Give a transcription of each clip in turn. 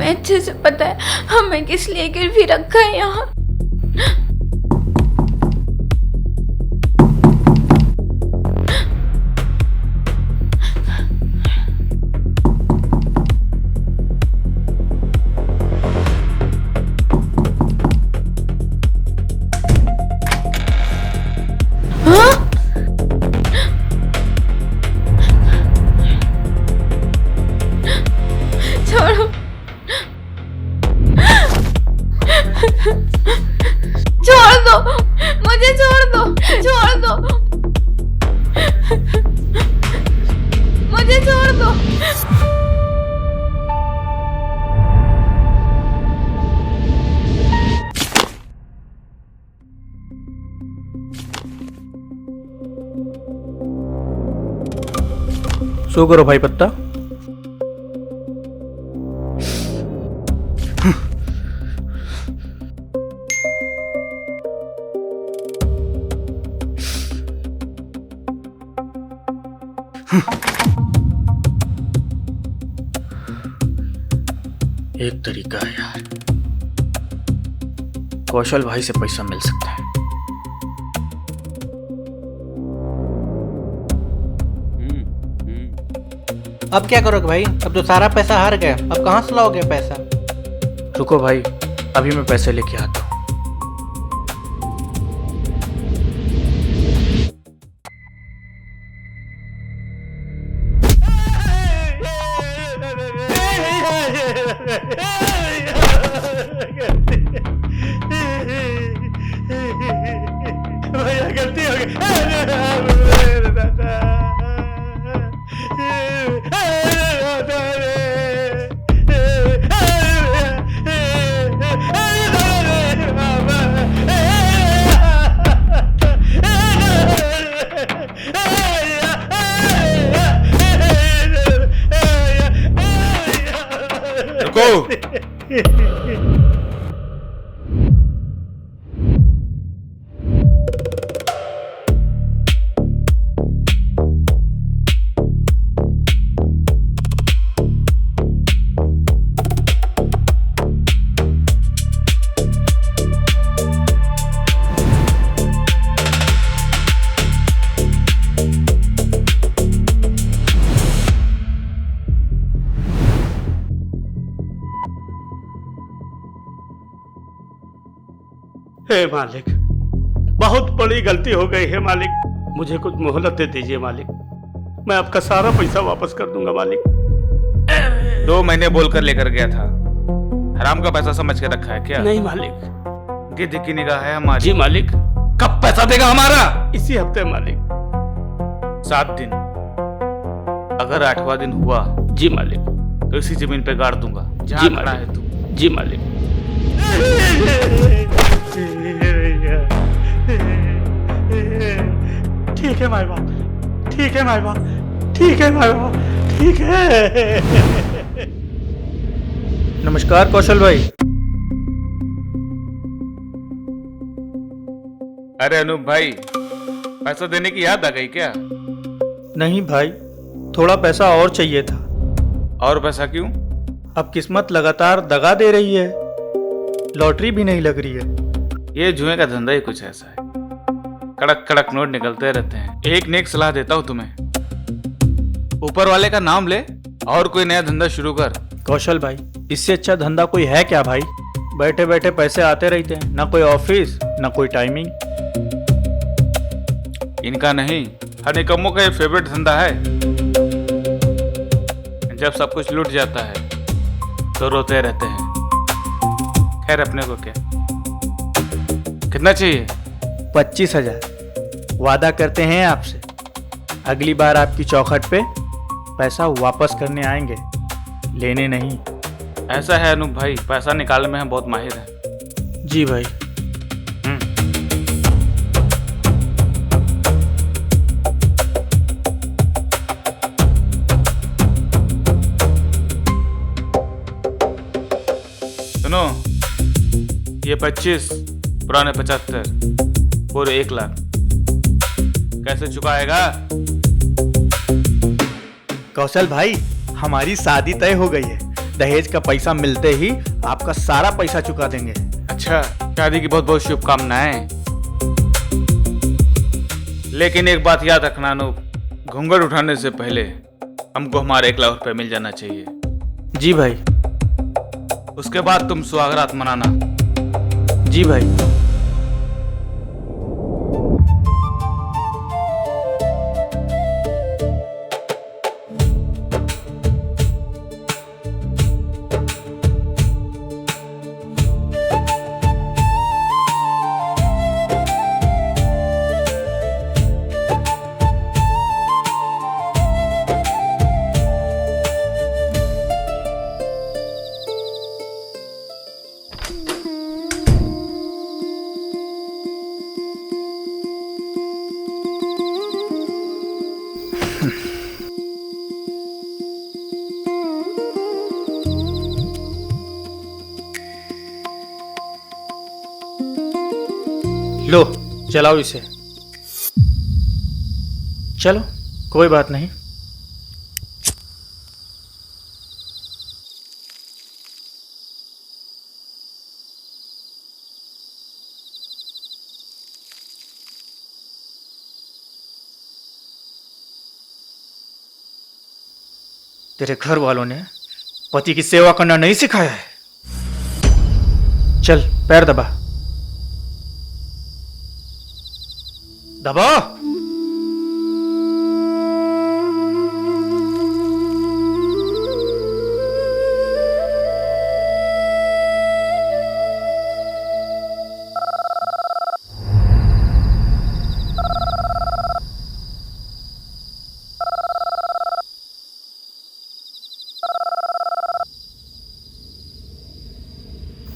हमें अच्छे से पता है हमें किस लिए गिरवी रखा है यहाँ। छोड़ो, छोड़ दो मुझे, छोड़ दो, छोड़ दो मुझे, छोड़ दो। सो करो भाई पत्ता। एक तरीका है यार, कौशल भाई से पैसा मिल सकता है। अब क्या करोगे भाई? अब तो सारा पैसा हार गया, अब कहाँ से लाओगे पैसा? रुको भाई, अभी मैं पैसे लेके आता हूँ। भैया गलती हो गई। हे मालिक, बहुत बड़ी गलती हो गई है मालिक, मुझे कुछ मोहलत दे दीजिए मालिक, मैं आपका सारा पैसा वापस कर दूंगा मालिक। 2 महीने बोलकर लेकर गया था, हराम का पैसा समझ के रखा है क्या? नहीं मालिक। गिद्ध की निगाह है हमारी। जी मालिक। कब पैसा देगा हमारा? इसी हफ्ते मालिक। 7 दिन, अगर 8वां दिन हुआ जी मालिक तो इसी जमीन पे गाड़ दूंगा जहाँ खड़ा है तू। जी मालिक। ठीक है माई बाप, ठीक है माई बाप, ठीक है माई बाप, ठीक है। नमस्कार कौशल भाई। अरे अनूप भाई, पैसा देने की याद आ गई क्या? नहीं भाई, थोड़ा पैसा और चाहिए था। और पैसा क्यों? अब किस्मत लगातार दगा दे रही है, लॉटरी भी नहीं लग रही है। ये जुए का धंधा ही कुछ ऐसा है, कड़क कड़क नोट निकलते रहते हैं। एक नेक सलाह देता हूँ तुम्हें, ऊपर वाले का नाम ले और कोई नया धंधा शुरू कर। कौशल भाई, इससे अच्छा धंधा कोई है क्या भाई? बैठे बैठे पैसे आते रहते हैं, ना कोई ऑफिस ना कोई टाइमिंग। इनका नहीं, हर निकम्मों का ये फेवरेट धंधा है। जब सब कुछ लूट जाता है तो रोते रहते हैं। खैर, अपने को क्या, कितना चाहिए? 25,000 वादा करते हैं आपसे, अगली बार आपकी चौखट पे पैसा वापस करने आएंगे, लेने नहीं। ऐसा है अनूप भाई, पैसा निकालने में हम बहुत माहिर हैं। जी भाई। सुनो, ये 25, पुराने 75, पूरे 1 लाख कैसे चुकाएगा? कौशल भाई, हमारी शादी तय हो गई है, दहेज का पैसा मिलते ही आपका सारा पैसा चुका देंगे। अच्छा, शादी की बहुत बहुत शुभकामनाएं। लेकिन एक बात याद रखना अनूप, घूंघट उठाने से पहले हमको हमारे 1 लाख रुपए मिल जाना चाहिए। जी भाई। उसके बाद तुम सुहागरात मनाना। जी भाई। लो चलाओ इसे। चलो कोई बात नहीं। तेरे घर वालों ने पति की सेवा करना नहीं सिखाया है। चल पैर दबा दबा।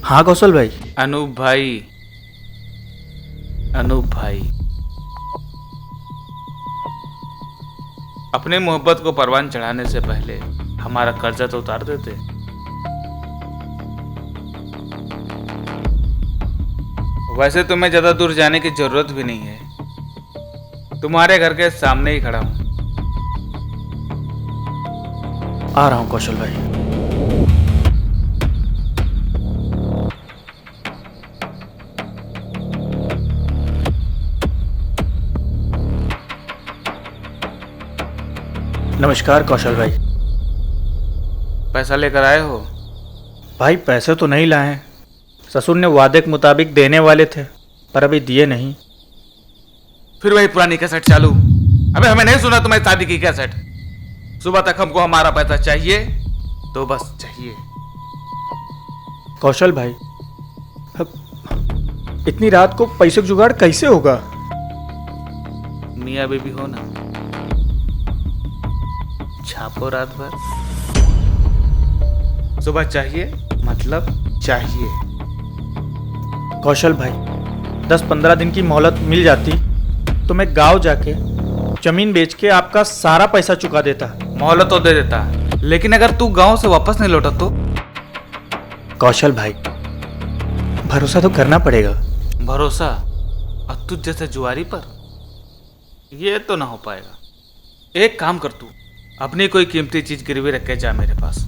हाँ कौशल भाई। अनूप भाई, अनूप भाई, अपने मोहब्बत को परवान चढ़ाने से पहले हमारा कर्जा तो उतार देते। वैसे तुम्हें ज्यादा दूर जाने की जरूरत भी नहीं है, तुम्हारे घर के सामने ही खड़ा हूं। आ रहा हूं कौशल भाई। नमस्कार कौशल भाई। पैसा लेकर आए हो? भाई पैसे तो नहीं लाए हैं, ससुर ने वादे के मुताबिक देने वाले थे पर अभी दिए नहीं। फिर वही पुरानी कैसेट चालू। अबे हमें नहीं सुना तुम्हारी शादी की कैसेट। सुबह तक हमको हमारा पैसा चाहिए तो बस चाहिए। कौशल भाई अब इतनी रात को पैसे का जुगाड़ कैसे होगा? मियाँ बीबी हो ना, छापो रात भर। सुबह चाहिए मतलब चाहिए। कौशल भाई 10-15 दिन की मोहलत मिल जाती तो मैं गांव जाके जमीन बेच के आपका सारा पैसा चुका देता। मोहलत तो दे देता, लेकिन अगर तू गांव से वापस नहीं लौटा तो? कौशल भाई भरोसा तो करना पड़ेगा। भरोसा और तुझ जैसे जुआरी पर? ये तो ना हो पाएगा। एक काम कर, तू अपनी कोई कीमती चीज गिरवी रख के जा मेरे पास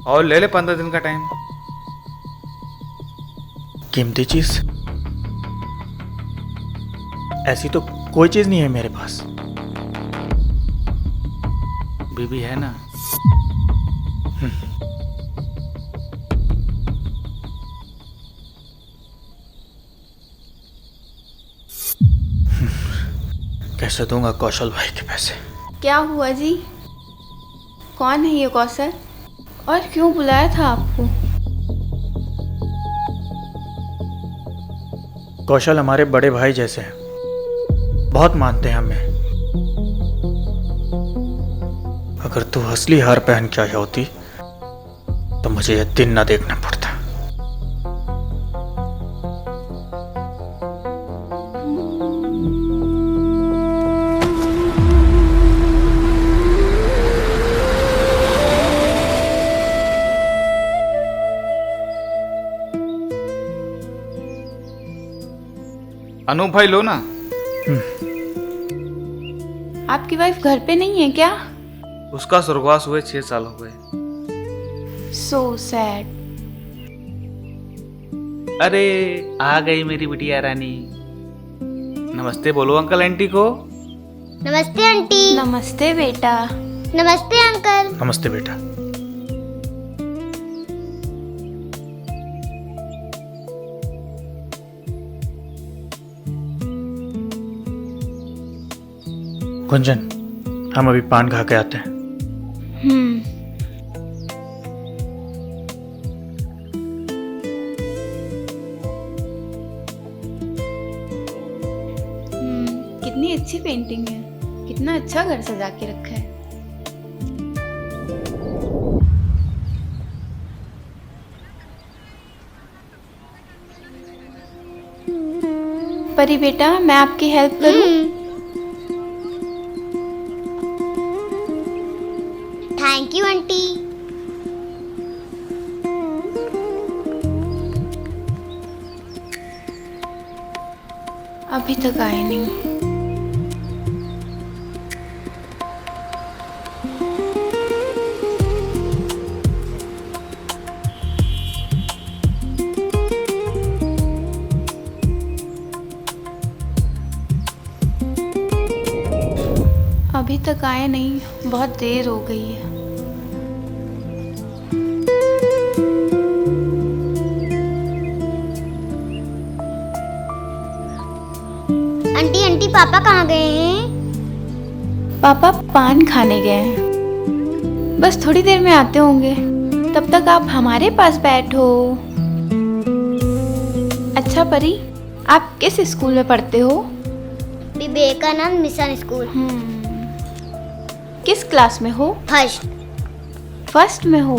और ले ले 15 दिन का टाइम। कीमती चीज? ऐसी तो कोई चीज नहीं है मेरे पास। बीबी है ना? कैसे दूंगा कौशल भाई के पैसे? क्या हुआ जी? कौन है ये कौशल और क्यों बुलाया था आपको? कौशल हमारे बड़े भाई जैसे हैं, बहुत मानते हैं हमें। अगर तू असली हार पहन के आई होती तो मुझे यह दिन ना देखना पड़ता। अनूप भाई लो ना। आपकी वाइफ घर पे नहीं है क्या? उसका स्वर्गवास हुए 6 साल हो गए। So sad. अरे आ गई मेरी बिटिया रानी। नमस्ते बोलो अंकल आंटी को। नमस्ते आंटी। नमस्ते बेटा। नमस्ते अंकल। नमस्ते बेटा। गुंजन, हम अभी पान खा के आते हैं। कितनी अच्छी पेंटिंग है, कितना अच्छा घर सजा के रखा है। परी बेटा, मैं आपकी हेल्प करूं? Thank you aunty. अभी तक आए नहीं। अभी तक आए नहीं, बहुत देर हो गई है। आंटी आंटी पापा कहाँ गए हैं? पापा पान खाने गए हैं, बस थोड़ी देर में आते होंगे। तब तक आप हमारे पास बैठो। अच्छा परी, आप किस स्कूल में पढ़ते हो? Vivekananda mission school. किस क्लास में हो? फर्स्ट। फर्स्ट में हो।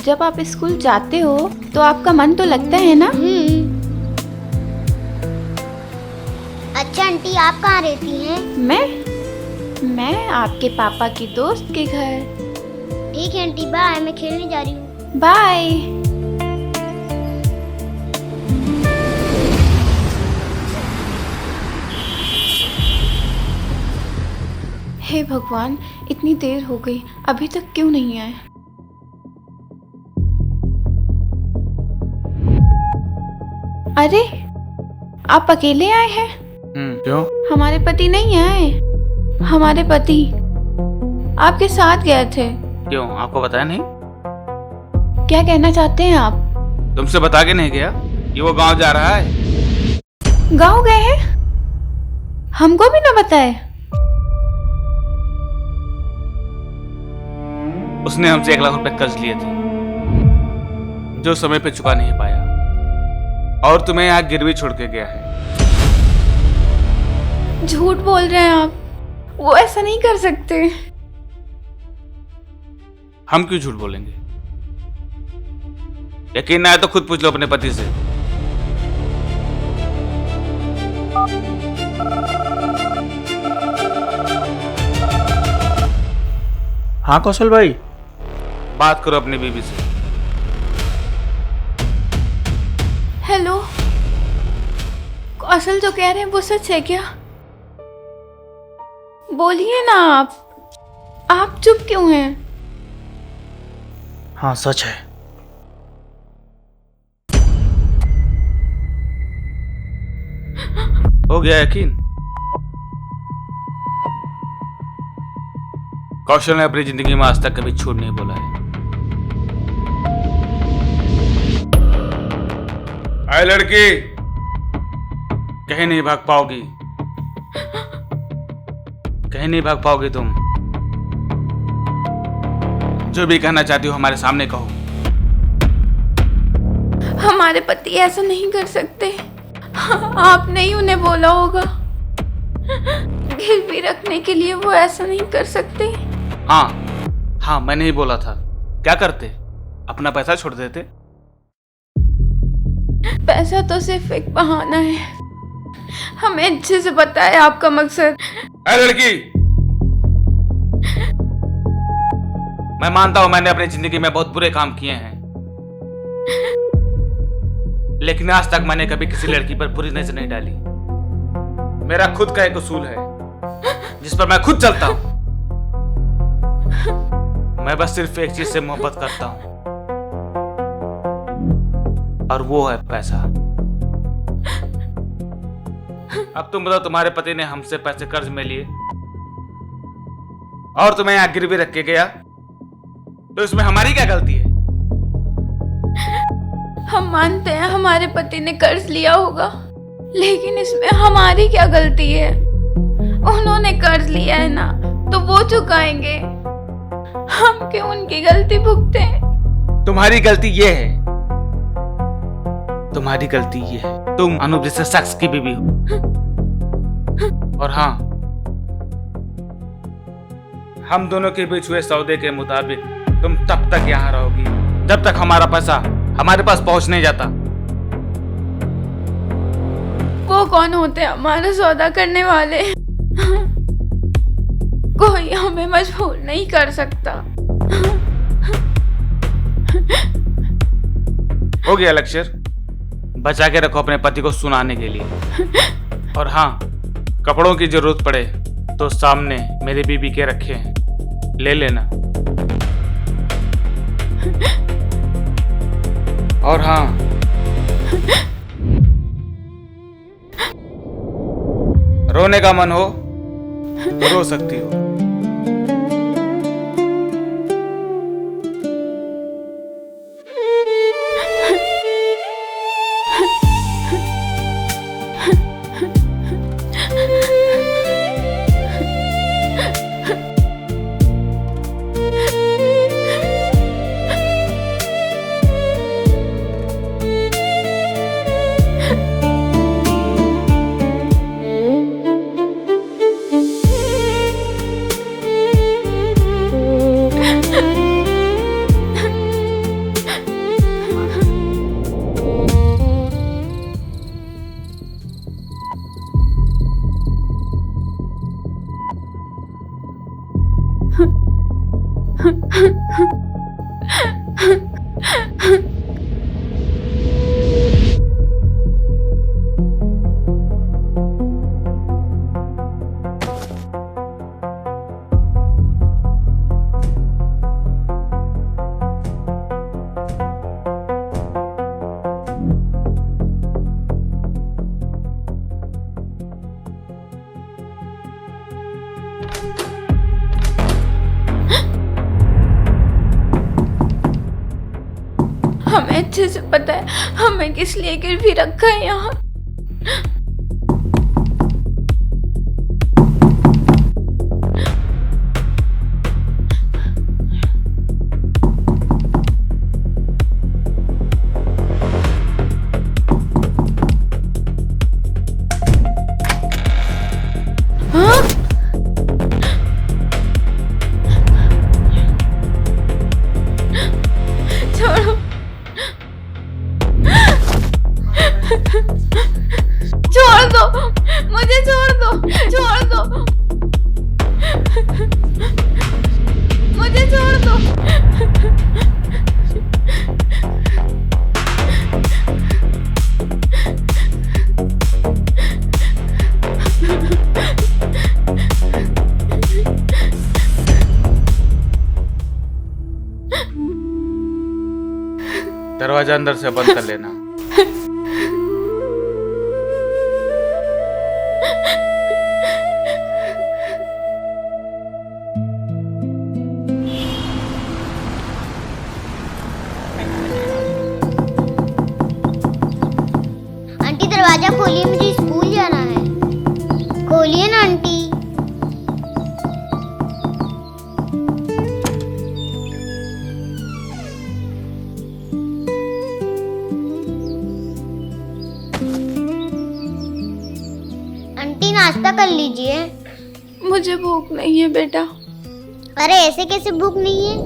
जब आप स्कूल जाते हो तो आपका मन तो लगता है ना? अच्छा आंटी, आप कहाँ रहती हैं? मैं आपके पापा की दोस्त के घर। ठीक है आंटी, बाय। मैं खेलने जा रही हूँ। बाय। हे भगवान, इतनी देर हो गई, अभी तक क्यों नहीं आए? अरे, आप अकेले आए हैं? क्यों? हमारे पति नहीं आए। हमारे पति आपके साथ गए थे। क्यों, आपको बताया नहीं? क्या कहना चाहते हैं आप? तुमसे बता के नहीं गया कि वो गांव जा रहा है? गांव गए हैं? हमको भी ना बताए। उसने हमसे 1 लाख रुपए कर्ज लिए थे, जो समय पे चुका नहीं पाया, और तुम्हें यहाँ गिरवी छोड़ के गया है। झूठ बोल रहे हैं आप, वो ऐसा नहीं कर सकते। हम क्यों झूठ बोलेंगे? यकीन ना आए तो खुद पूछ लो अपने पति से। हाँ कौशल भाई, बात करो अपनी बीवी से। हेलो, कौशल जो कह रहे हैं वो सच है क्या? बोलिए ना आप चुप क्यों हैं? हाँ सच है। हो गया यकीन? कौशल ने अपनी जिंदगी में आज तक कभी झूठ नहीं बोला है। आए लड़की, कहीं नहीं भाग पाओगी, कहीं नहीं भाग पाओगी तुम। जो भी कहना चाहती हो हमारे सामने कहो। हमारे पति ऐसा नहीं कर सकते। आपने ही उन्हें बोला होगा। गिरवी रखने के लिए वो ऐसा नहीं कर सकते। हाँ, मैंने ही बोला था। क्या करते? अपना पैसा छोड़ देते। पैसा तो सिर्फ एक बहाना है। हमें अच्छे से पता है आपका मकसद। अरे लड़की, मैं मानता हूं मैंने अपनी जिंदगी में बहुत बुरे काम किए हैं, लेकिन आज तक मैंने कभी किसी लड़की पर बुरी नजर नहीं डाली। मेरा खुद का एक उसूल है जिस पर मैं खुद चलता हूं। मैं बस सिर्फ एक चीज से मोहब्बत करता हूं, और वो है पैसा। अब तुम बताओ, तुम्हारे पति ने हमसे पैसे कर्ज में लिए और तुम्हें यहां गिरवी रख के गया, तो इसमें हमारी क्या गलती है? हम मानते हैं हमारे पति ने कर्ज लिया होगा, लेकिन इसमें हमारी क्या गलती है? उन्होंने कर्ज लिया है ना, तो वो चुकाएंगे। हम क्यों उनकी गलती भुगते हैं? तुम्हारी गलती ये है, तुम्हारी गलती ये है, तुम अनूप जैसे शख्स की बीवी हो। और हाँ, हम दोनों के बीच हुए सौदे के मुताबिक तुम तब तक यहाँ रहोगी जब तक हमारा पैसा हमारे पास पहुंच नहीं जाता। वो कौन होते हैं हमारा सौदा करने वाले? कोई हमें मजबूर नहीं कर सकता। हो गया लेक्चर, बचा के रखो अपने पति को सुनाने के लिए। और हाँ, कपड़ों की जरूरत पड़े तो सामने मेरी बीबी के रखे हैं, ले लेना। और हाँ, रोने का मन हो तो रो सकती हो। हमें अच्छे से पता है हमें किस लिए गिरवी रखा है यहाँ। हाँ? छोड़ो, छोड़ दो, मुझे छोड़ दो, छोड़ दो, मुझे छोड़ दो। दरवाजा अंदर से बंद कर लेना। आंटी दरवाजा खोलिए, मुझे स्कूल जाना है। खोलिए ना आंटी। आंटी नाश्ता कर लीजिए। मुझे भूख नहीं है बेटा। अरे ऐसे कैसे भूख नहीं है?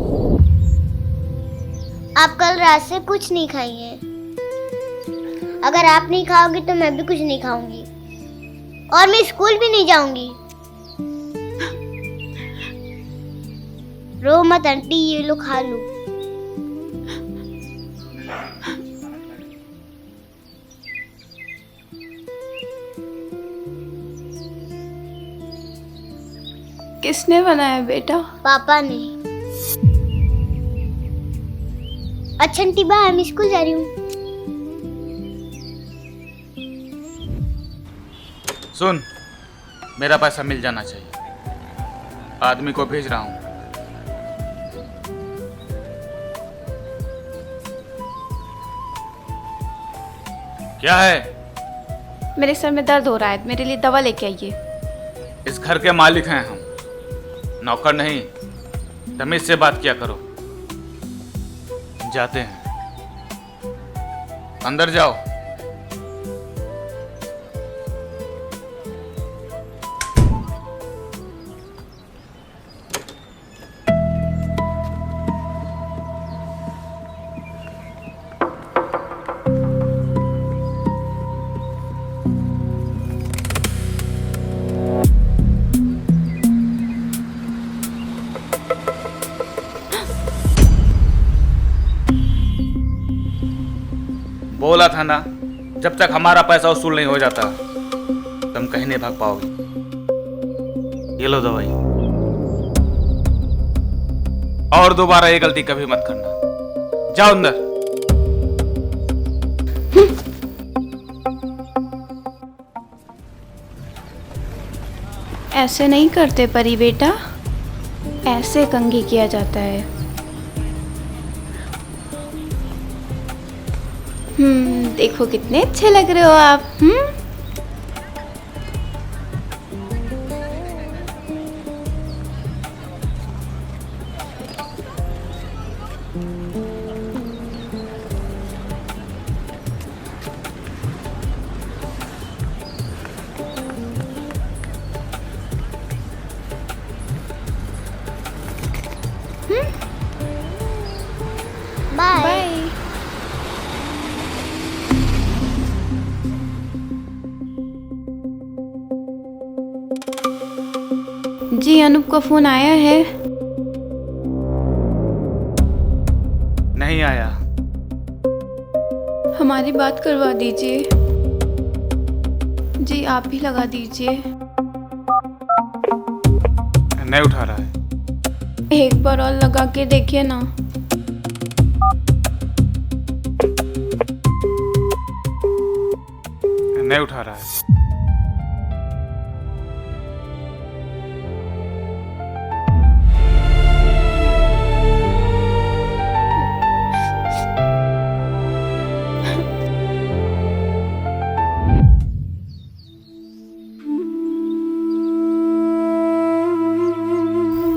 आप कल रात से कुछ नहीं खाई हैं। अगर आप नहीं खाओगी तो मैं भी कुछ नहीं खाऊंगी, और मैं स्कूल भी नहीं जाऊंगी। रो मत आंटी, ये लो खा लो। किसने बनाया बेटा? पापा ने। अच्छा आंटी बाय, मैं स्कूल जा रही हूँ। सुन, मेरा पैसा मिल जाना चाहिए। आदमी को भेज रहा हूं। क्या है? मेरे सर में दर्द हो रहा है, मेरे लिए दवा लेके आइए। इस घर के मालिक हैं हम, नौकर नहीं। तमीज से बात किया करो। जाते हैं, अंदर जाओ। बोला था ना, जब तक हमारा पैसा वसूल नहीं हो जाता तुम कहीं नहीं भाग पाओगे। ये लो दवाई, और दोबारा ये गलती कभी मत करना। जाओ अंदर। ऐसे नहीं करते परी बेटा, ऐसे कंघी किया जाता है। देखो कितने अच्छे लग रहे हो आप। बाय। बाय। जी अनूप का फोन आया है? नहीं आया। हमारी बात करवा दीजिए। जी आप ही लगा दीजिए। नहीं उठा रहा है। एक बार और लगा के देखिए ना। नहीं उठा रहा है।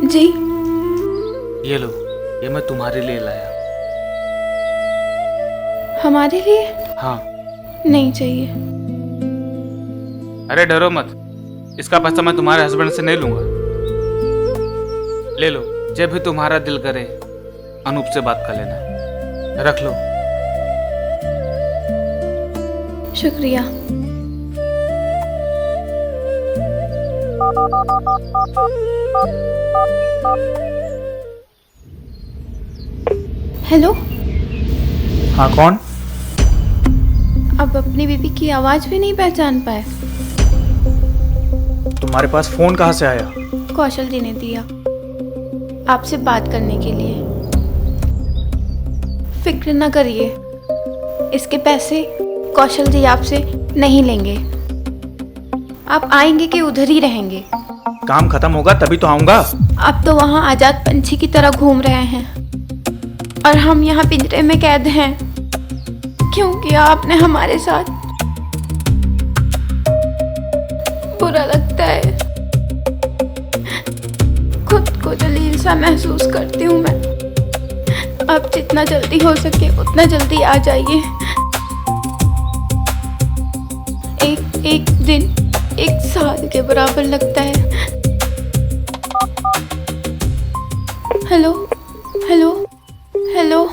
जी ये लो, ये मैं तुम्हारे लिए लाया। हमारे लिए? हाँ। नहीं चाहिए। अरे डरो मत, इसका पैसा मैं तुम्हारे हस्बैंड से नहीं लूंगा। ले लो, जब भी तुम्हारा दिल करे अनूप से बात कर लेना। रख लो। शुक्रिया। हेलो। हाँ कौन? अब अपनी बीबी की आवाज भी नहीं पहचान पाए? तुम्हारे पास फोन कहाँ से आया? कौशल जी ने दिया, आपसे बात करने के लिए। फिक्र न करिए, इसके पैसे कौशल जी आपसे नहीं लेंगे। आप आएंगे कि उधर ही रहेंगे? काम खत्म होगा तभी तो आऊंगा। अब तो वहाँ आजाद पंछी की तरह घूम रहे हैं और हम यहाँ पिंजरे में कैद हैं। क्यों किया आपने हमारे साथ? बुरा लगता है, खुद को जलील सा महसूस करती हूँ मैं। अब जितना जल्दी हो सके उतना जल्दी आ जाइए। एक दिन 1 साल के बराबर लगता है। Hello hello hello.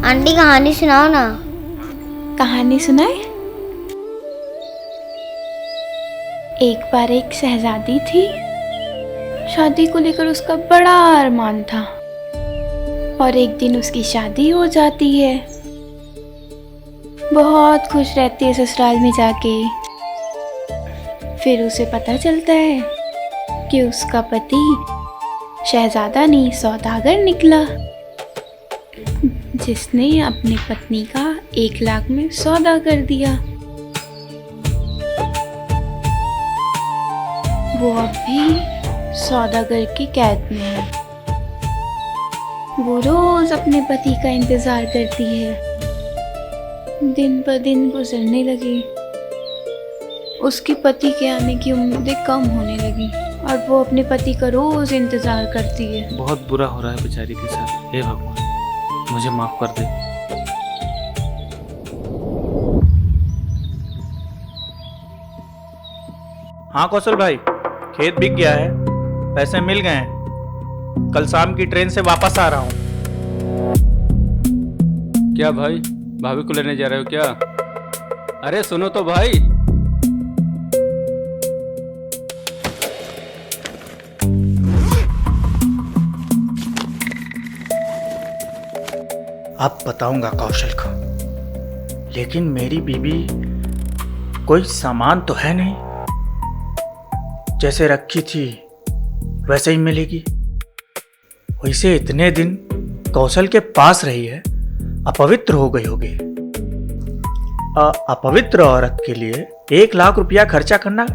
आंटी कहानी सुनाओ ना। कहानी सुनाए। एक बार एक शहजादी थी। शादी को लेकर उसका बड़ा अरमान था और एक दिन उसकी शादी हो जाती है। बहुत खुश रहती है ससुराल में जाके। फिर उसे पता चलता है कि उसका पति शहजादा नहीं सौदागर निकला, जिसने अपनी पत्नी का 1 लाख में सौदा कर दिया। वो अब भी सौदागर की कैद में है। वो रोज अपने पति का इंतजार करती है। दिन पर दिन गुजरने लगी। उसके पति के आने की उम्मीदें कम होने लगी और वो अपने पति का रोज इंतजार करती है। बहुत बुरा हो रहा है बेचारी के साथ। हे भगवान, मुझे माफ कर दे। हाँ कौशल भाई, खेत बिक गया है, पैसे मिल गए हैं। कल शाम की ट्रेन से वापस आ रहा हूँ। क्या भाई, भाभी को लेने जा रहे हो क्या? अरे सुनो तो भाई। अब बताऊंगा कौशल को, लेकिन मेरी बीबी कोई सामान तो है नहीं। जैसे रखी थी वैसे ही मिलेगी। वैसे इतने दिन कौशल के पास रही है, अपवित्र हो गई होगी। अपवित्र औरत के लिए 1 लाख रुपया खर्चा करना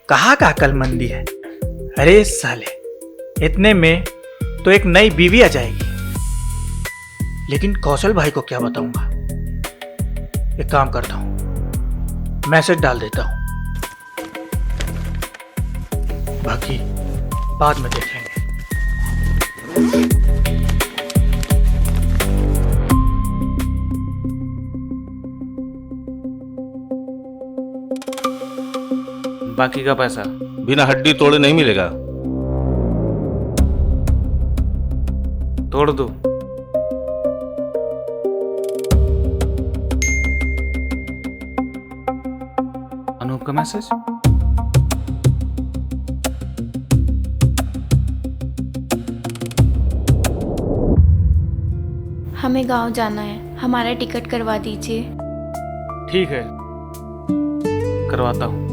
कहाँ का अक्लमंदी है। अरे साले, इतने में तो एक नई बीवी आ जाएगी। लेकिन कौशल भाई को क्या बताऊंगा। एक काम करता हूं, मैसेज डाल देता हूं, बाकी बाद में देखेंगे। बाकी का पैसा बिना हड्डी तोड़े नहीं मिलेगा। तोड़ दो। अनूप का मैसेज। हमें गांव जाना है, हमारा टिकट करवा दीजिए। ठीक है, करवाता हूँ।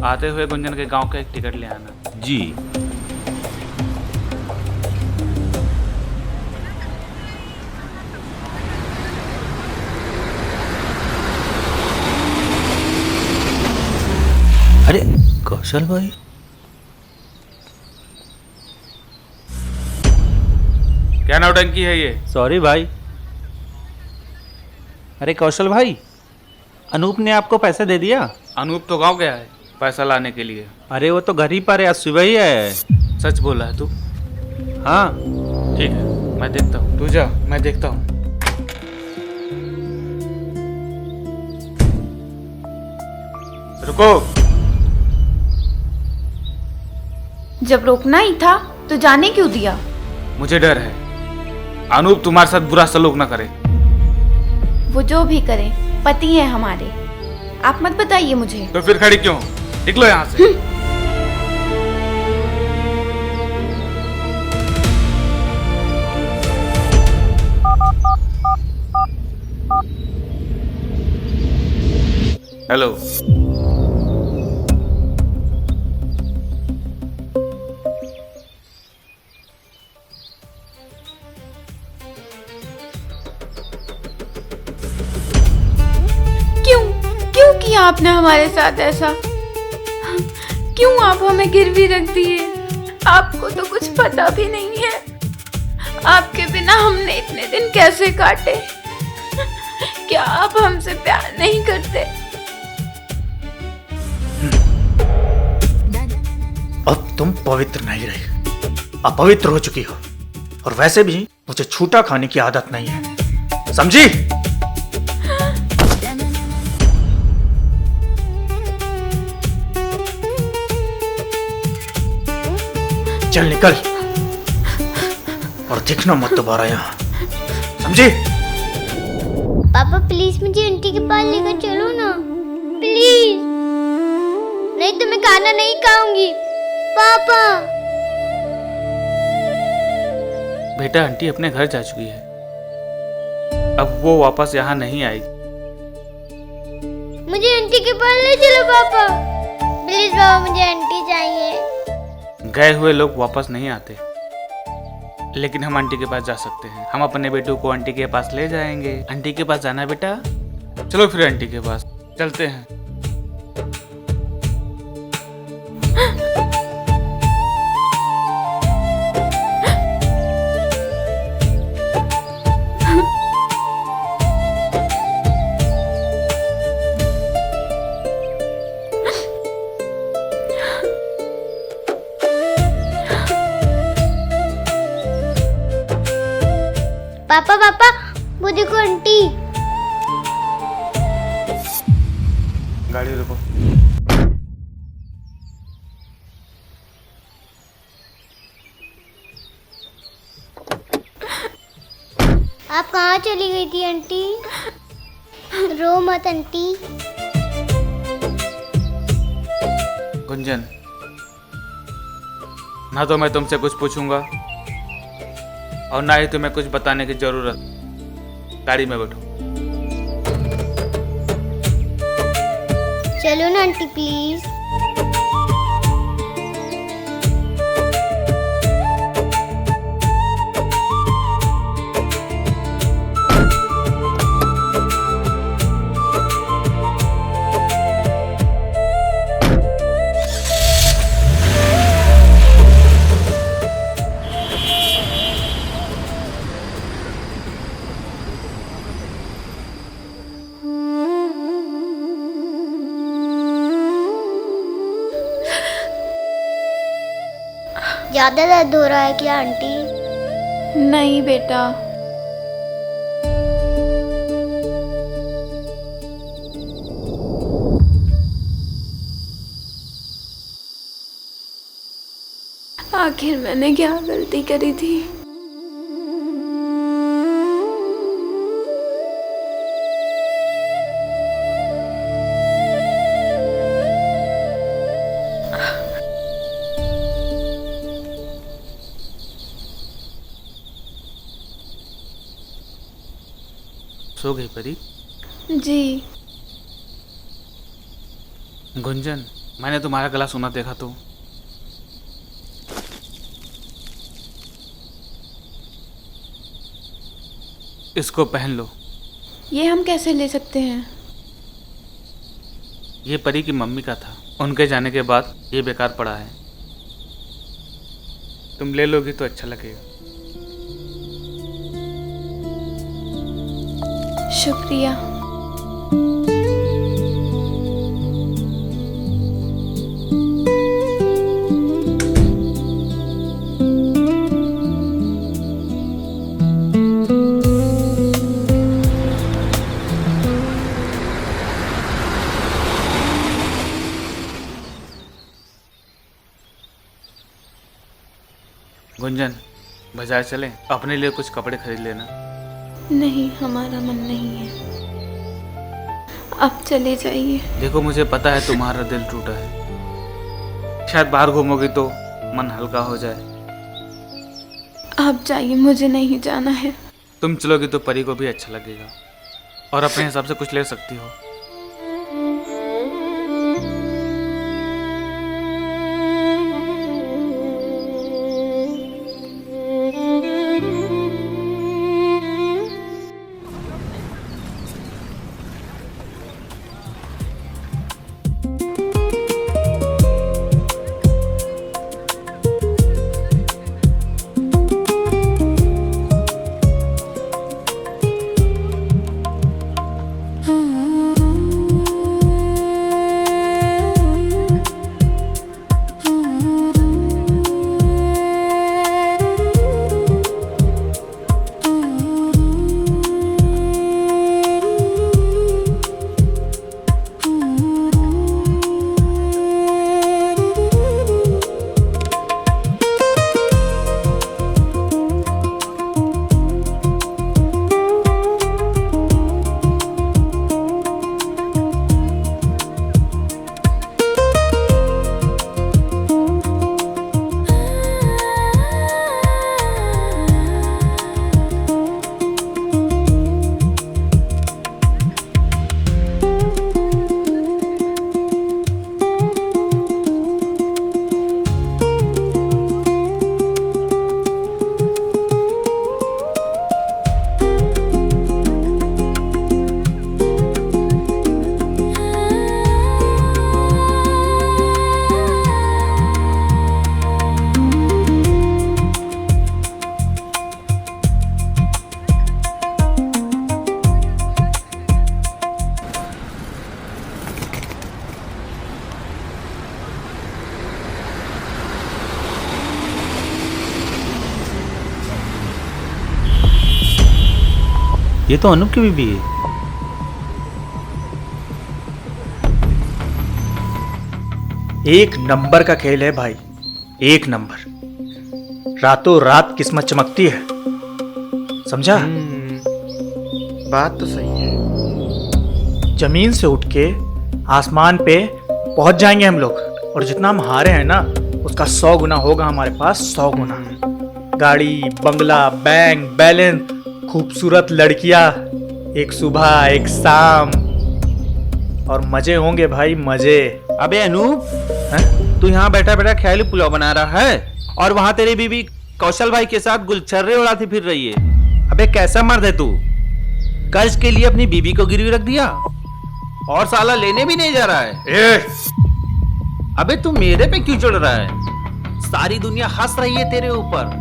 आते हुए गुंजन के गांव का एक टिकट ले आना। जी। अरे कौशल भाई, क्या नौटंकी है ये? सॉरी भाई। अरे कौशल भाई, अनूप ने आपको पैसे दे दिया? अनूप तो गांव गया है पैसा लाने के लिए। अरे वो तो घर ही पर है, आज सुबह ही है। सच बोला है तू? हाँ। ठीक है, मैं देखता हूँ। तू जा, मैं देखता हूँ। रुको। जब रोकना ही था तो जाने क्यों दिया? मुझे डर है अनूप तुम्हारे साथ बुरा सलूक ना करे। वो जो भी करे, पति है हमारे। आप मत बताइए मुझे। तो फिर खड़ी क्यों? निकलो यहाँ से। हेलो। क्यों किया आपने हमारे साथ ऐसा? क्यों आप हमें गिरवी रख दिए? आपको तो कुछ पता भी नहीं है। आपके बिना हमने इतने दिन कैसे काटे? क्या आप हमसे प्यार नहीं करते? अब तुम पवित्र नहीं रही, अपवित्र हो चुकी हो। और वैसे भी मुझे छूटा खाने की आदत नहीं है, समझी? चल निकल और दिखना मत दोबारा यहाँ, समझी? पापा प्लीज मुझे आंटी के पास लेकर चलो ना, प्लीज, नहीं तो मैं खाना नहीं खाऊंगी। पापा बेटा, आंटी अपने घर जा चुकी है, अब वो वापस यहाँ नहीं आएगी। मुझे आंटी के पास ले चलो पापा, प्लीज पापा, मुझे आंटी चाहिए। गए हुए लोग वापस नहीं आते, लेकिन हम आंटी के पास जा सकते हैं। हम अपने बेटू को आंटी के पास ले जाएंगे। आंटी के पास जाना है बेटा, चलो फिर आंटी के पास चलते हैं। पापा पापा वो देखो आंटी। गाड़ी रुको। आप कहाँ चली गई थी आंटी? रो मत आंटी। गुंजन, ना तो मैं तुमसे कुछ पूछूंगा और ना ही तुम्हें कुछ बताने की जरूरत। गाड़ी में बैठो। चलो ना आंटी प्लीज। ज्यादा दर्द हो रहा है क्या आंटी? नहीं बेटा, आखिर मैंने क्या गलती करी थी? सो गई परी? जी। गुंजन, मैंने तुम्हारा गला सुना देखा तो। इसको पहन लो। ये हम कैसे ले सकते हैं? ये परी की मम्मी का था, उनके जाने के बाद ये बेकार पड़ा है। तुम ले लोगी तो अच्छा लगेगा। शुक्रिया। गुंजन, बाजार चलें, अपने लिए कुछ कपड़े खरीद लेना। नहीं, हमारा मन नहीं है, आप चले जाइए। देखो, मुझे पता है तुम्हारा दिल टूटा है, शायद बाहर घूमोगी तो मन हल्का हो जाए। आप जाइए, मुझे नहीं जाना है। तुम चलोगी तो परी को भी अच्छा लगेगा और अपने हिसाब से कुछ ले सकती हो। ये तो अनूप की बीबी है। एक नंबर का खेल है भाई, एक नंबर। रातों रात किस्मत चमकती है, समझा? बात तो सही है। जमीन से उठ के आसमान पे पहुंच जाएंगे हम लोग, और जितना हम हारे हैं ना उसका 100 गुना होगा हमारे पास, 100 गुना। गाड़ी, बंगला, बैंक बैलेंस, खूबसूरत लड़कियां, एक सुबह एक शाम, और मजे होंगे भाई, मजे। अबे अनूप, हैं? तू यहाँ बैठा बैठा ख्याली पुलाव बना रहा है और वहां तेरी बीबी कौशल भाई के साथ गुलछर्रे उड़ाती फिर रही है। अबे कैसा मर्द है तू? कर्ज के लिए अपनी बीबी को गिरवी रख दिया और साला लेने भी नहीं जा रहा है। अबे तू मेरे पे क्यों चढ़ रहा है? सारी दुनिया हंस रही है तेरे ऊपर।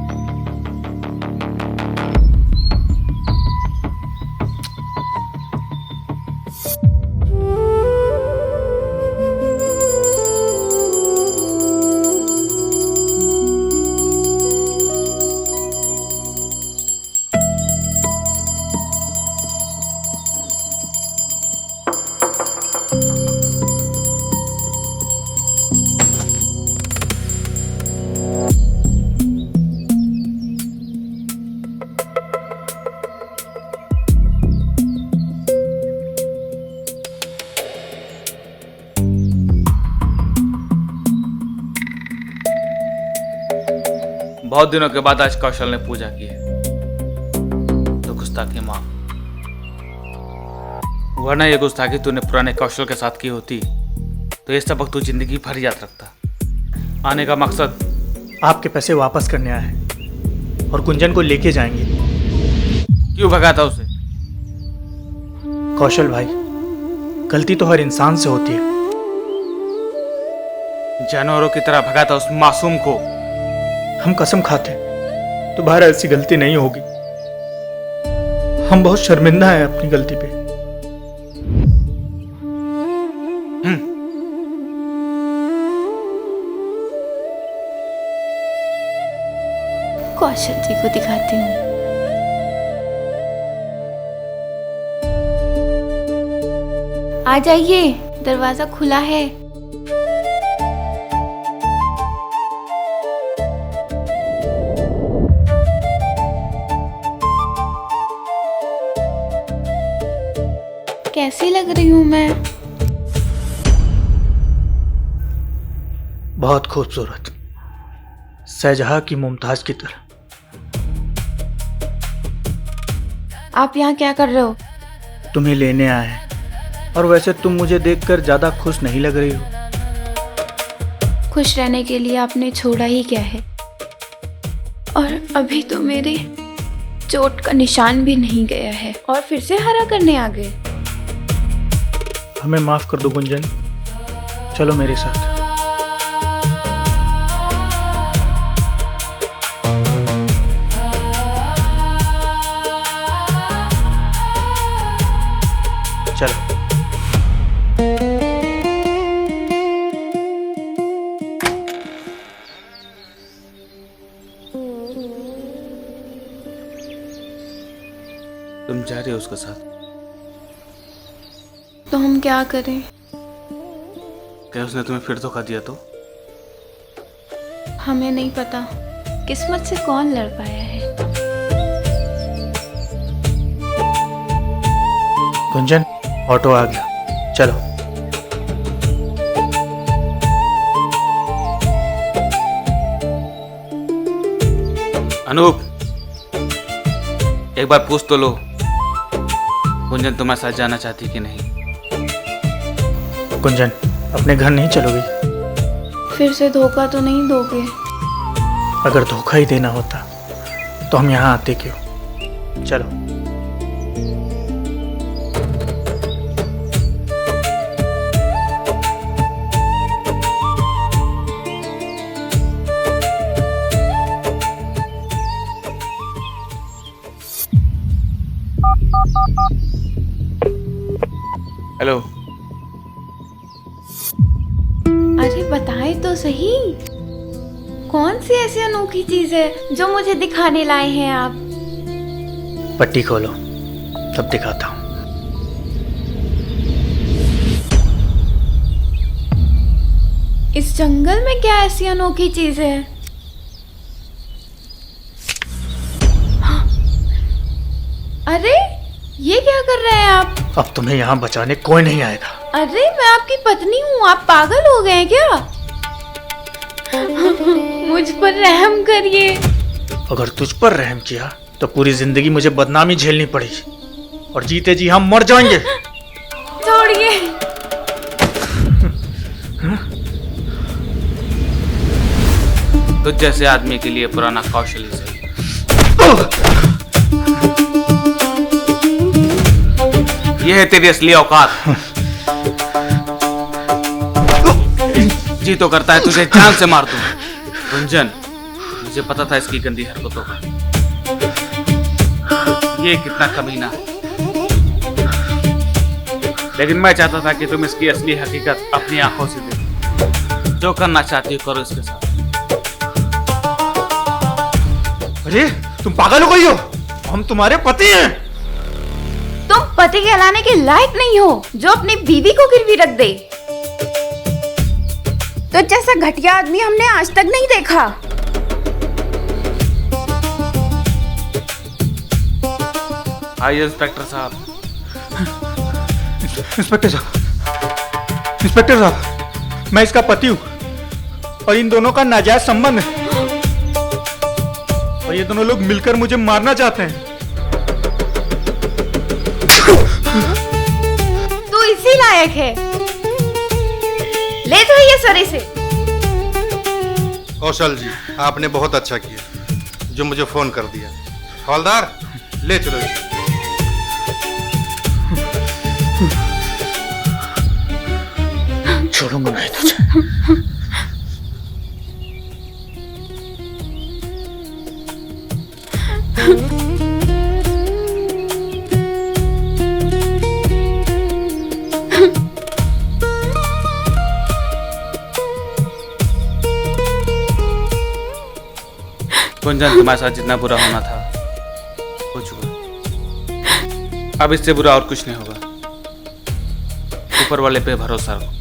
बहुत दिनों के बाद आज कौशल ने पूजा की है, तो गुस्ताखी माँ, वरना ये गुस्ताखी तूने पुराने कौशल के साथ की होती तो ये सबक तू जिंदगी भर याद रखता। आने का मकसद आपके पैसे वापस करने आए हैं और गुंजन को लेके जाएंगे। क्यों भगा था उसे? कौशल भाई, गलती तो हर इंसान से होती है। जानवरों की तरह भगा था उस मासूम को। हम कसम खाते दोबारा ऐसी गलती नहीं होगी। हम बहुत शर्मिंदा हैं अपनी गलती पे। कौशल जी को दिखाती हूँ। आ जाइए, दरवाजा खुला है। कैसी लग रही हूँ मैं? बहुत खूबसूरत, शाहजहां की मुमताज की तरह। आप यहाँ क्या कर रहे हो? तुम्हें लेने आए हैं, और वैसे तुम मुझे देखकर ज्यादा खुश नहीं लग रही हो। खुश रहने के लिए आपने छोड़ा ही क्या है? और अभी तो मेरे चोट का निशान भी नहीं गया है और फिर से हरा करने आ गए। हमें माफ कर दो गुंजन, चलो मेरे साथ। चलो। तुम जा रहे हो उसके साथ? तो हम क्या करें? क्या उसने तुम्हें फिर धोखा दिया तो? हमें नहीं पता किस्मत से कौन लड़ पाया है। गुंजन, ऑटो आ गया, चलो। अनूप, एक बार पूछ तो लो, गुंजन तुम्हारे साथ जाना चाहती कि नहीं? गुंजन, अपने घर नहीं चलोगी? फिर से धोखा तो नहीं दोगे? अगर धोखा ही देना होता तो हम यहाँ आते क्यों? चलो। हेलो। अरे बताए तो सही, कौन सी ऐसी अनोखी चीज है जो मुझे दिखाने लाए हैं आप? पट्टी खोलो, तब दिखाता हूं। इस जंगल में क्या ऐसी अनोखी चीज है? हाँ। अरे ये क्या कर रहे हैं आप? अब तुम्हें यहाँ बचाने कोई नहीं आएगा। अरे मैं आपकी पत्नी हूँ, आप पागल हो गए हैं क्या? मुझ पर रहम करिए। अगर तुझ पर रहम किया तो पूरी जिंदगी मुझे बदनामी झेलनी पड़ेगी और जीते जी हम मर जाएंगे। छोड़िए। तो जैसे आदमी के लिए पुराना कौशल ही सही। ये है तेरी असली औकात। जी तो करता है तुझे जान से मार दूं। गुंजन, मुझे पता था इसकी गंदी हरकतों का। ये कितना कमीना है, लेकिन मैं चाहता था कि तुम इसकी असली हकीकत अपनी आंखों से देखो। जो करना चाहती हो करो इसके साथ। अरे तुम पागल हो गई हो? हम तुम्हारे पति हैं। तुम पति कहलाने के लायक नहीं हो जो अपनी बीवी को गिरवी रख दे। तो जैसा घटिया आदमी हमने आज तक नहीं देखा। आइए इंस्पेक्टर साहब। इंस्पेक्टर साहब, मैं इसका पति हूँ और इन दोनों का नाजायज संबंध है और ये दोनों लोग मिलकर मुझे मारना चाहते हैं। तू इसी लायक है। ले जाइए सरे से। कौशल जी, आपने बहुत अच्छा किया जो मुझे फोन कर दिया। हवलदार, ले चलो इसे। छोड़ूंगा नहीं तुझे। गुंजन, तुम्हारे साथ जितना बुरा होना था हो चुका। अब इससे बुरा और कुछ नहीं होगा। ऊपर वाले पे भरोसा रखो।